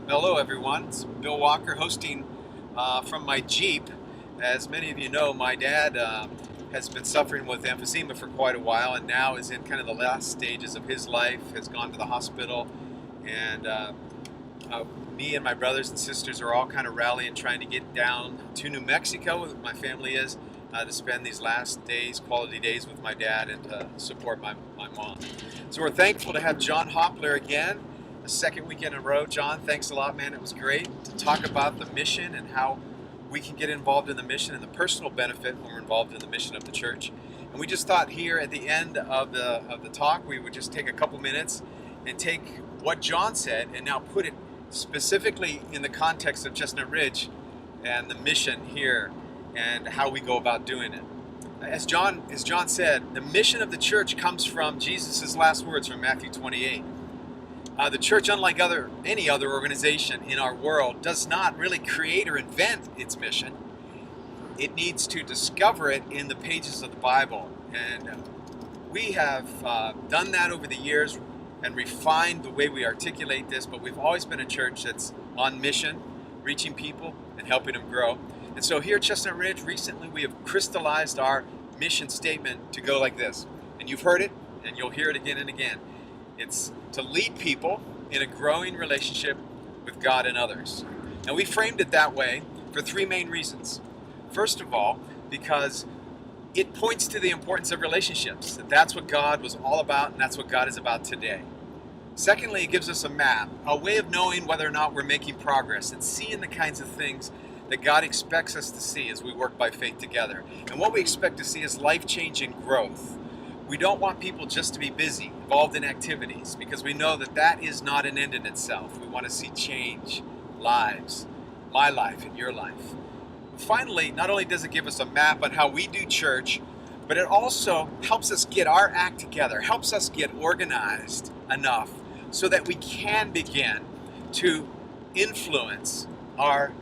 Hello everyone, it's Bill Walker hosting from my Jeep. As many of you know, my dad has been suffering with emphysema for quite a while and now is in kind of the last stages of his life, has gone to the hospital, and me and my brothers and sisters are all kind of rallying, trying to get down to New Mexico, where my family is, to spend these last days, quality days with my dad and to support my mom. So we're thankful to have John Hoppler again, the second weekend in a row. John, thanks a lot, man. It was great to talk about the mission and how we can get involved in the mission and the personal benefit when we're involved in the mission of the church. And we just thought here at the end of the talk, we would just take a couple minutes and take what John said and now put it specifically in the context of Chestnut Ridge and the mission here and how we go about doing it. As John said, the mission of the church comes from Jesus' last words from Matthew 28. The church, unlike any other organization in our world, does not really create or invent its mission. It needs to discover it in the pages of the Bible. And we have done that over the years and refined the way we articulate this, but we've always been a church that's on mission, reaching people and helping them grow. And so here at Chestnut Ridge, recently we have crystallized our mission statement to go like this. And you've heard it, and you'll hear it again and again. It's to lead people in a growing relationship with God and others. And we framed it that way for three main reasons. First of all, because it points to the importance of relationships, that's what God was all about, and that's what God is about today. Secondly, it gives us a map, a way of knowing whether or not we're making progress and seeing the kinds of things that God expects us to see as we work by faith together. And what we expect to see is life-changing growth. We don't want people just to be busy, involved in activities, because we know that that is not an end in itself. We want to see change, lives, my life and your life. Finally, not only does it give us a map on how we do church, but it also helps us get our act together, helps us get organized enough so that we can begin to influence our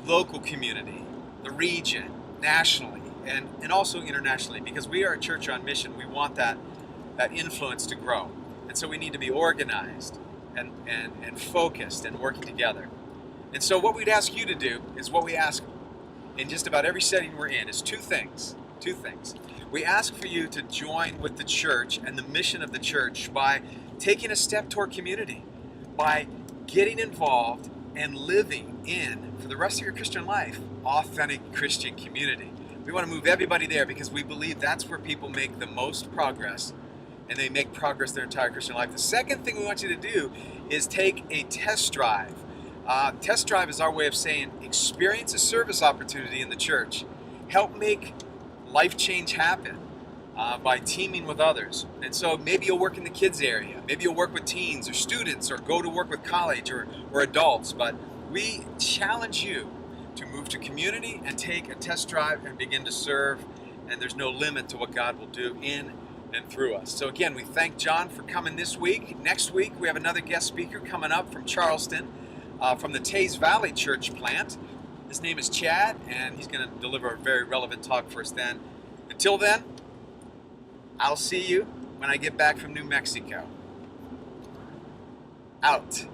local community, the region, nationally, and also internationally, because we are a church on mission. We want that influence to grow. And so we need to be organized and focused and working together. And so what we'd ask you to do is what we ask in just about every setting we're in is two things. We ask for you to join with the church and the mission of the church by taking a step toward community, by getting involved and living in, for the rest of your Christian life, authentic Christian community. We want to move everybody there because we believe that's where people make the most progress, and they make progress their entire Christian life. The second thing we want you to do is take a test drive. Test drive is our way of saying experience a service opportunity in the church. Help make life change happen by teaming with others. And so maybe you'll work in the kids area. Maybe you'll work with teens or students or go to work with college or adults. But we challenge you to move to community and take a test drive and begin to serve. And there's no limit to what God will do in and through us. So again, we thank John for coming this week. Next week, we have another guest speaker coming up from Charleston, from the Taze Valley Church plant. His name is Chad, and he's going to deliver a very relevant talk for us then. Until then, I'll see you when I get back from New Mexico. Out.